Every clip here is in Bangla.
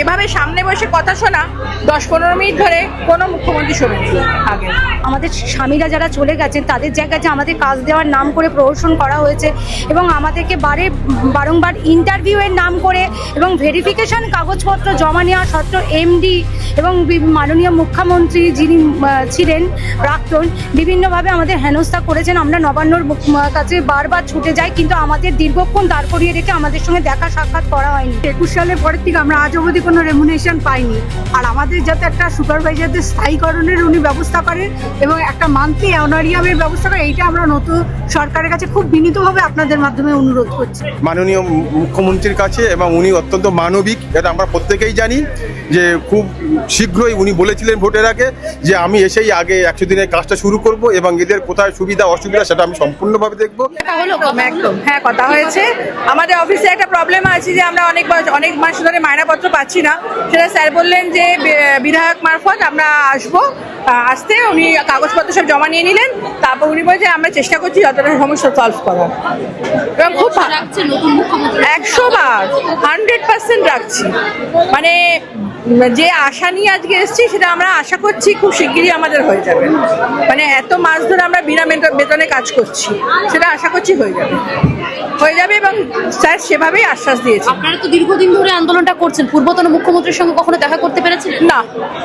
এভাবে সামনে বসে কথা শোনা 10-15 মিনিট ধরে কোনো মুখ্যমন্ত্রী শোনেনি আগে। আমাদের স্বামীরা যারা চলে গেছেন তাদের জায়গায় যে আমাদের কাজ দেওয়ার নাম করে প্রহসন করা হয়েছে এবং আমাদেরকে বারংবার ইন্টারভিউয়ের নাম করে এবং ভেরিফিকেশন কাগজপত্র জমা নেওয়া সত্ত্বেও এমডি এবং মাননীয় মুখ্যমন্ত্রী যিনি ছিলেন প্রাক্তন বিভিন্নভাবে আমাদের হেনস্থা করেছেন। আমরা নবান্নর কাছে বারবার ছুটে যাই, কিন্তু আমাদের দীর্ঘক্ষণ দাঁড় করিয়ে রেখে আমাদের সঙ্গে দেখা সাক্ষাৎ করা হয়নি। 21 সালের পরের থেকে আমরা আজ অবধি কোনো রেমুনেশন পাইনি। আর আমাদের যাতে একটা সুপারভাইজারদের স্থায়ীকরণের উনি ব্যবস্থা করেন এবং একটা মান্থলি অনারিয়ামের ব্যবস্থা করেন, এইটা আমরা নতুন সরকারের কাছে খুব বিনীতভাবে আপনাদের মাধ্যমে অনুরোধ করছি। মাননীয় মুখ্যমন্ত্রীর কাছে, এবং উনি অত্যন্ত মানবিক, এটা আমরা প্রত্যেকেই জানি, যে খুব শীঘ্রই উনি বলেছিলেন ভোটের আগে যে আমি এসেই আগে 100 দিনের কাজটা শুরু করব এবং এদের কোথায় সুবিধা অসুবিধা সেটা আমি সম্পূর্ণভাবে দেখব। একদম হ্যাঁ, কথা হয়েছে। আমাদের অফিসে একটা প্রবলেম আছে যে আমরা অনেক মাস ধরে মায়নাপত্র পাচ্ছি না, সেটা স্যার বললেন যে বিধায়ক মারফত আমরা আসতে উনি কাগজপত্র সব জমা নিয়ে নিলেন। তারপর উনি বলছে আমরা চেষ্টা করছি যতটা সমস্যা সলভ করার, এবং খুব 100 বার 100% রাখছি। মানে যে আশা নিয়ে আজকে এসেছি সেটা আমরা আশা করছি খুব শিগগিরই আমাদের হয়ে যাবে। মানে এত মাস ধরে আমরা বিনা বেতনে কাজ করছি, সেটা আশা করছি হয়ে যাবে এবং স্যার সেভাবেই আশ্বাস দিয়েছে। আপনারা তো দীর্ঘদিন ধরে আন্দোলনটা করছেন, পূর্বতন মুখ্যমন্ত্রীর সঙ্গে কখনো দেখা করতে পেরেছেন? না,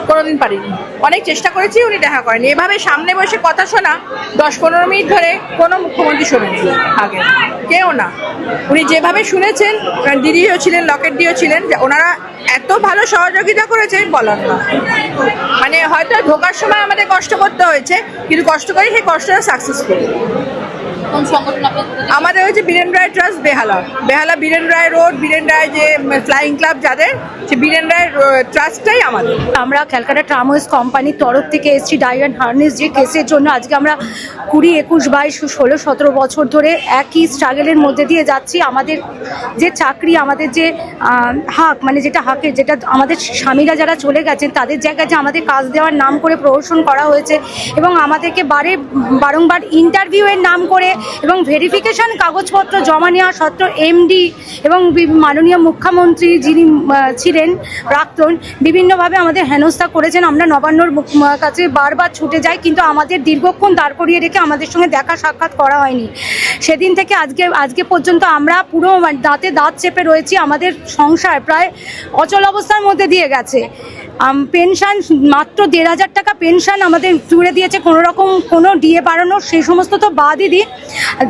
কোনোদিন পারিনি। অনেক চেষ্টা করেছি, উনি দেখা করেনি। এভাবে সামনে বসে কথা শোনা 10-15 মিনিট ধরে কোনো মুখ্যমন্ত্রী শোনেনি আগে, কেউ না। উনি যেভাবে শুনেছেন, দিদিও ছিলেন, লকেটদিও ছিলেন, ওনারা এত ভালো সহযোগিতা করেছে বলার না। মানে হয়তো ঢোকার সময় আমাদের কষ্ট করতে হয়েছে, কিন্তু কষ্ট করে সেই কষ্টটা সাকসেসফুল। আমাদের হচ্ছে বীরেন রায় ট্রাস্ট, বেহালা বীরেন রায় রোড, বীরেন রায় যে ফ্লাইং ক্লাব যাদের, সে বীরেন রায় ট্রাস্টটাই আমাদের। আমরা ক্যালকাটা ট্রামওয়েজ কোম্পানির তরফ থেকে এসেছি ডায়মন্ড হার্নেস যে কেসের জন্য। আজকে আমরা 20, 21, 22, 16, 17 বছর ধরে একই স্ট্রাগলের মধ্যে দিয়ে যাচ্ছি। আমাদের যে চাকরি, আমাদের যে হাক, মানে যেটা হাকের, যেটা আমাদের স্বামীরা যারা চলে গেছেন তাদের জায়গায় যে আমাদের কাজ দেওয়ার নাম করে প্রহসন করা হয়েছে এবং আমাদেরকে বারংবার ইন্টারভিউয়ের নাম করে এবং ভেরিফিকেশন কাগজপত্র জমা নেওয়া সত্ত্বেও এমডি এবং মাননীয় মুখ্যমন্ত্রী যিনি ছিলেন প্রাক্তন বিভিন্নভাবে আমাদের হেনস্থা করেছেন। আমরা নবান্নর কাছে বারবার ছুটে যাই, কিন্তু আমাদের দীর্ঘক্ষণ দাঁড় করিয়ে রেখে আমাদের সঙ্গে দেখা সাক্ষাৎ করা হয়নি। সেদিন থেকে আজকে পর্যন্ত আমরা পুরো দাঁতে দাঁত চেপে রয়েছি। আমাদের সংসার প্রায় অচল অবস্থার মধ্যে দিয়ে গেছে। পেনশন মাত্র 1,500 টাকা পেনশন আমাদের জুড়ে দিয়েছে, কোনো রকম কোনো ডিএ বাড়ানো সেই সমস্ত তো বাদই দিন।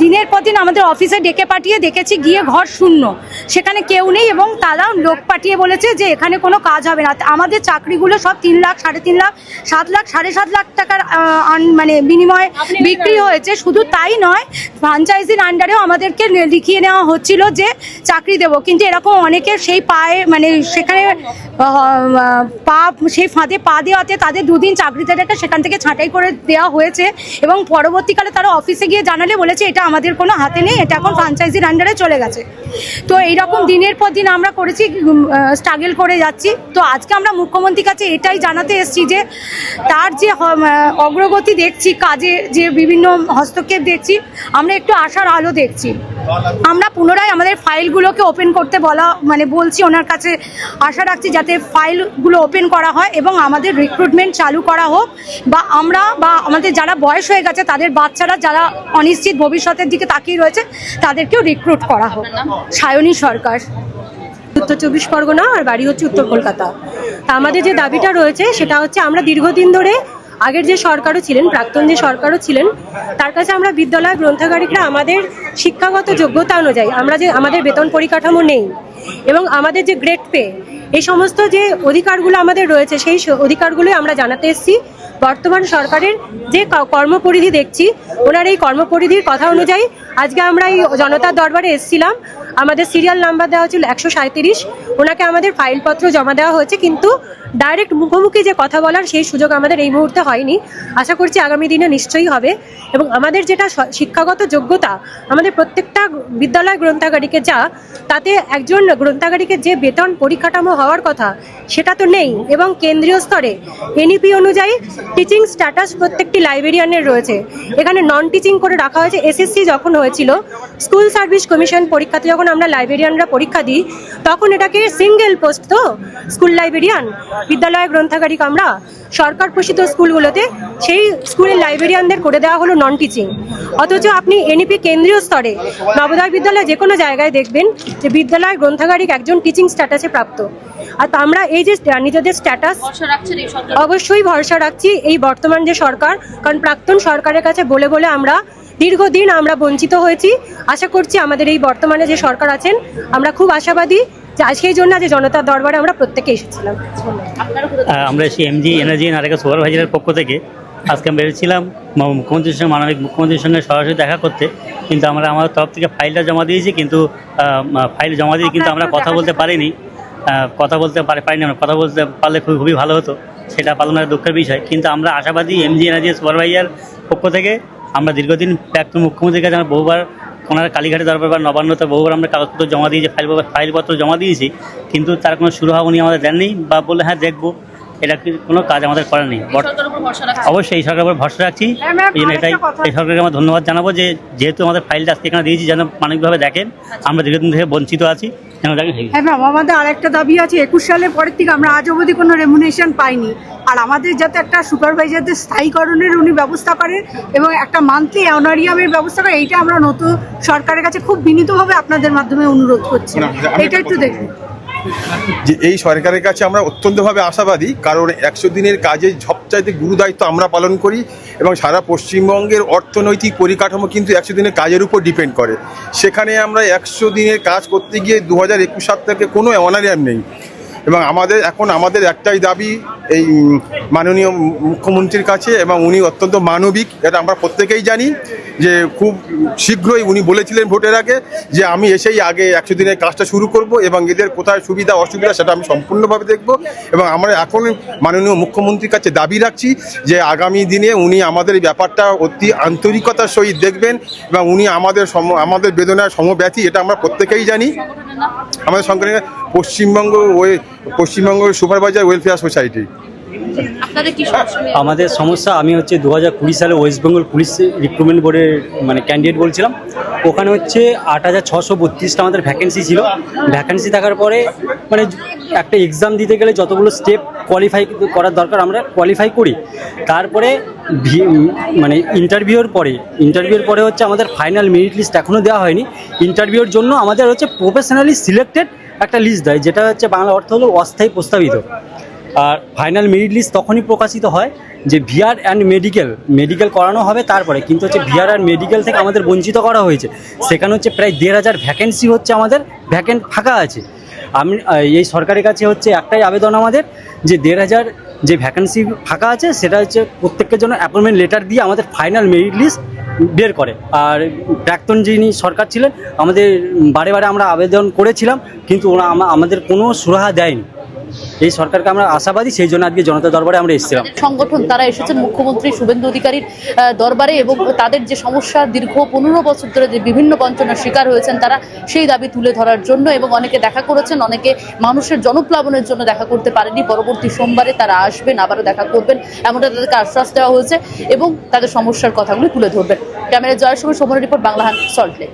দিনের পর দিন আমাদের অফিসে ডেকে পাঠিয়ে দেখেছি গিয়ে ঘর শূন্য, সেখানে কেউ নেই এবং তারা লোক পাঠিয়ে বলেছে যে এখানে কোনো কাজ হবে না। আমাদের চাকরিগুলো সব 3 লাখ, 3.5 লাখ, 7 লাখ, 7.5 লাখ টাকার মানে বিনিময়ে বিক্রি হয়েছে। শুধু তাই নয়, ফ্র্যাঞ্চাইজির আন্ডারেও আমাদেরকে লিখিয়ে নেওয়া হচ্ছিল যে চাকরি দেব, কিন্তু এরকম অনেকে সেই পায়ে মানে সেখানে সেই ফাঁদে পা দেওয়াতে তাদের 2 দিন চাকরিদারকে সেখান থেকে ছাঁটাই করে দেওয়া হয়েছে এবং পরবর্তীকালে তারা অফিসে গিয়ে জানালে বলেছে এটা আমাদের কোনো হাতে নেই, এটা এখন ফ্র্যাঞ্চাইজির আন্ডারে চলে গেছে। তো এইরকম দিনের পর দিন আমরা করেছি, স্ট্রাগল করে যাচ্ছি। তো আজকে আমরা মুখ্যমন্ত্রীর কাছে এটাই জানাতে এসেছি যে তার যে অগ্রগতি দেখছি, কাজে যে বিভিন্ন হস্তক্ষেপ দেখছি, আমরা একটু আশার আলো দেখছি। আমরা পুনরায় আমাদের ফাইলগুলোকে ওপেন করতে বলছি, ওনার কাছে আশা রাখছি যাতে ফাইলগুলো ওপেন করা হয় এবং আমাদের রিক্রুটমেন্ট চালু করা হোক, বা আমাদের যারা বয়স হয়ে গেছে তাদের বাচ্চারা যারা অনিশ্চিত ভবিষ্যতের দিকে তাকিয়ে রয়েছে তাদেরকেও রিক্রুট করা হোক। সায়নী সরকার, উত্তর 24 পরগনা, আর বাড়ি হচ্ছে উত্তর কলকাতা। তা আমাদের যে দাবিটা রয়েছে সেটা হচ্ছে আমরা দীর্ঘদিন ধরে আগের যে সরকারও ছিলেন, প্রাক্তন যে সরকারও ছিলেন, তার কাছে আমরা বিদ্যালয় গ্রন্থাগারিকরা আমাদের শিক্ষাগত যোগ্যতা অনুযায়ী আমাদের বেতন পরিকাঠামো নেই এবং আমাদের যে গ্রেড পে, এই সমস্ত যে অধিকারগুলো আমাদের রয়েছে সেই অধিকারগুলোই আমরা জানাতে এসেছি। বর্তমান সরকারের যে কর্মপরিধি দেখছি, ওনার এই কর্মপরিধির কথা অনুযায়ী আজকে আমরা এই জনতার দরবারে এসেছিলাম। আমাদের সিরিয়াল নাম্বার দেওয়া ছিল 137, ওনাকে আমাদের ফাইলপত্র জমা দেওয়া হয়েছে, কিন্তু ডাইরেক্ট মুখোমুখি যে কথা বলার সেই সুযোগ আমাদের এই মুহূর্তে হয়নি। আশা করছি আগামী দিনে নিশ্চয়ই হবে। এবং আমাদের যেটা শিক্ষাগত যোগ্যতা, আমাদের প্রত্যেকটা বিদ্যালয় গ্রন্থাগারিকে তাতে একজন গ্রন্থাগারিকে যে বেতন পরিকাঠামো হওয়ার কথা সেটা তো নেই, এবং কেন্দ্রীয় স্তরে এনইপি অনুযায়ী টিচিং স্ট্যাটাস প্রত্যেকটি লাইব্রেরিয়ানের রয়েছে। এখানে নন টিচিং করে রাখা হয়েছে। এসএসসি যখন হয়েছিল, স্কুল সার্ভিস কমিশন পরীক্ষাতে যখন আমরা লাইব্রেরিয়ানরা পরীক্ষা দিই, তখন এটাকে সিঙ্গেল পোস্ট, তো স্কুল লাইব্রেরিয়ান, বিদ্যালয় গ্রন্থাগারিক, আমরা সরকার পোষিত স্কুলগুলোতে সেই স্কুলের লাইব্রেরিয়ানদের করে দেওয়া হলো নন টিচিং। অথচ আপনি এনইপি কেন্দ্রীয় স্তরে নবোদয় বিদ্যালয় যে কোনো জায়গায় দেখবেন যে বিদ্যালয় গ্রন্থাগারিক একজন টিচিং স্ট্যাটাসে প্রাপ্ত। আর আমরা এই যে নিজেদের স্ট্যাটাস অবশ্যই ভরসা রাখছি এই বর্তমান যে সরকার, কারণ প্রাক্তন সরকারের কাছে বলে বলে আমরা দীর্ঘদিন আমরা বঞ্চিত হয়েছি। আশা করছি আমাদের এই বর্তমানে যে সরকার আছেন, আমরা খুব আশাবাদী যে সেই জন্য আজ জনতার দরবারে আমরা প্রত্যেকে এসেছিলাম। আমরা এমজি এনার্জি নারেগা সুপারভাইজারের পক্ষ থেকে আজকে আমরা বেরিয়েছিলাম মুখ্যমন্ত্রীর সঙ্গে, মানবিক মুখ্যমন্ত্রীর সঙ্গে সরাসরি দেখা করতে, কিন্তু আমরা আমাদের তরফ থেকে ফাইলটা জমা দিয়েছি, কিন্তু ফাইল জমা দিয়ে কিন্তু আমরা কথা বলতে পারিনি, পারিনি। আমরা কথা বলতে পারলে খুবই ভালো হতো, সেটা পালনের দুঃখের বিষয়। কিন্তু আমরা আশাবাদী এমজি এনার্জি সুপারভাইজার পক্ষ থেকে আমরা দীর্ঘদিন প্রাক্তন মুখ্যমন্ত্রীর কাছে আমরা বহুবার ওনার কালীঘাটে দরবার বা নবান্নতে বহুবার আমরা কাগজপত্র জমা দিয়েছি, ফাইলপত্র জমা দিয়েছি, কিন্তু তার কোনো সুরাহা উনি আমাদের দেননি বা বললে হ্যাঁ দেখবো। এটা কোনো কাজ আমাদের করার নেই। অবশ্যই এই সরকারের উপর ভরসা রাখছি। এই জন্য এই সরকারকে আমরা ধন্যবাদ জানাবো যে যেহেতু আমাদের ফাইলটা আজকে এখানে দিয়েছি, যেন মানবিকভাবে দেখেন। আমরা দীর্ঘদিন থেকে বঞ্চিত আছি, যেন দেখেন। হ্যাঁ ম্যাম, আমাদের আরেকটা দাবি আছে, 21 সালের পরের থেকে আমরা আজ অবধি কোনো রেমুনেশন পাইনি, আর আমাদের যাতে একটা সুপারভাইজারদের স্থায়ীকরণের উনি ব্যবস্থা করেন এবং একটা মান্থলি অনারিয়ামের ব্যবস্থা করেন, এইটা আমরা নতুন সরকারের কাছে খুব বিনীতভাবে আপনাদের মাধ্যমে অনুরোধ করছি। এটা একটু দেখুন যে এই সরকারের কাছে আমরা অত্যন্তভাবে আশাবাদী, কারণ 100 দিনের কাজে সবচাইতে গুরুদায়িত্ব আমরা পালন করি এবং সারা পশ্চিমবঙ্গের অর্থনৈতিক পরিকাঠামো কিন্তু 100 দিনের কাজের উপর ডিপেন্ড করে। সেখানে আমরা 100 দিনের কাজ করতে গিয়ে 2021 সাল থেকে কোনো অনারিয়াম নেই। এবং আমাদের একটাই দাবি এই মাননীয় মুখ্যমন্ত্রীর কাছে, এবং উনি অত্যন্ত মানবিক, এটা আমরা প্রত্যেকেই জানি। যে খুব শীঘ্রই উনি বলেছিলেন ভোটের আগে যে আমি এসেই আগে 100 দিনের কাজটা শুরু করব এবং এদের কোথায় সুবিধা অসুবিধা সেটা আমি সম্পূর্ণভাবে দেখব। এবং আমরা এখন মাননীয় মুখ্যমন্ত্রীর কাছে দাবি রাখছি যে আগামী দিনে উনি আমাদের এই ব্যাপারটা অতি আন্তরিকতার সহিত দেখবেন এবং উনি আমাদের বেদনার সমব্যথী, এটা আমরা প্রত্যেকেই জানি। আমাদের সঙ্গে পশ্চিমবঙ্গ সুপারভাইজার ওয়েলফেয়ার সোসাইটি। আমাদের সমস্যা, আমি হচ্ছে 2020 সালে ওয়েস্ট বেঙ্গল পুলিশ রিক্রুটমেন্ট বোর্ডের ক্যান্ডিডেট বলছিলাম। ওখানে হচ্ছে 8632টা আমাদের ভ্যাকেন্সি ছিল। ভ্যাকেন্সি থাকার পরে একটা এক্সাম দিতে গেলে যতগুলো স্টেপ কোয়ালিফাই করার দরকার আমরা কোয়ালিফাই করি। তারপরে ইন্টারভিউর পরে হচ্ছে আমাদের ফাইনাল মেরিট লিস্ট এখনও দেওয়া হয়নি। ইন্টারভিউর জন্য আমাদের হচ্ছে প্রফেশনালি সিলেক্টেড একটা লিস্ট দেয়, যেটা হচ্ছে বাংলা অর্থ হলো অস্থায়ী প্রস্তাবিত। আর ফাইনাল মেরিট লিস্ট তখনই প্রকাশিত হয় যে ভিআর অ্যান্ড মেডিকেল করানো হবে তারপরে। কিন্তু হচ্ছে ভিআর অ্যান্ড মেডিকেল থেকে আমাদের বঞ্চিত করা হয়েছে। সেখানে হচ্ছে প্রায় 1500 ভ্যাকেন্সি হচ্ছে আমাদের ফাঁকা আছে। আমি এই সরকারের কাছে হচ্ছে একটাই আবেদন আমাদের, যে 1500 যে ভ্যাকেন্সি ফাঁকা আছে সেটা হচ্ছে প্রত্যেকের জন্য অ্যাপয়েন্টমেন্ট লেটার দিয়ে আমাদের ফাইনাল মেরিট লিস্ট বের করে। আর প্রাক্তন যিনি সরকার ছিলেন, আমাদের বারে আমরা আবেদন করেছিলাম, কিন্তু ওরা আমাদের কোনো সুরাহা দেয়নি। এই সরকারকে আমরা আশাবাদী, সেই জন্য আজকে জনতা দরবারে আমরা এসেছিলাম। সংগঠন তারা এসেছেন মুখ্যমন্ত্রী শুভেন্দু অধিকারীর দরবারে, এবং তাদের যে সমস্যা দীর্ঘ 15 বছর ধরে যে বিভিন্ন বঞ্চনার শিকার হয়েছেন তারা, সেই দাবি তুলে ধরার জন্য। এবং অনেকে দেখা করেছেন, অনেকে মানুষের জনপ্লাবনের জন্য দেখা করতে পারেনি। পরবর্তী সোমবারে তারা আসবেন, আবারও দেখা করবেন, এমনটা তাদেরকে আশ্বাস দেওয়া হয়েছে এবং তাদের সমস্যার কথাগুলি তুলে ধরবেন। ক্যামেরা জয়ের সঙ্গে সময় রিপোর্ট, বাংলাহান, সল্টলেক।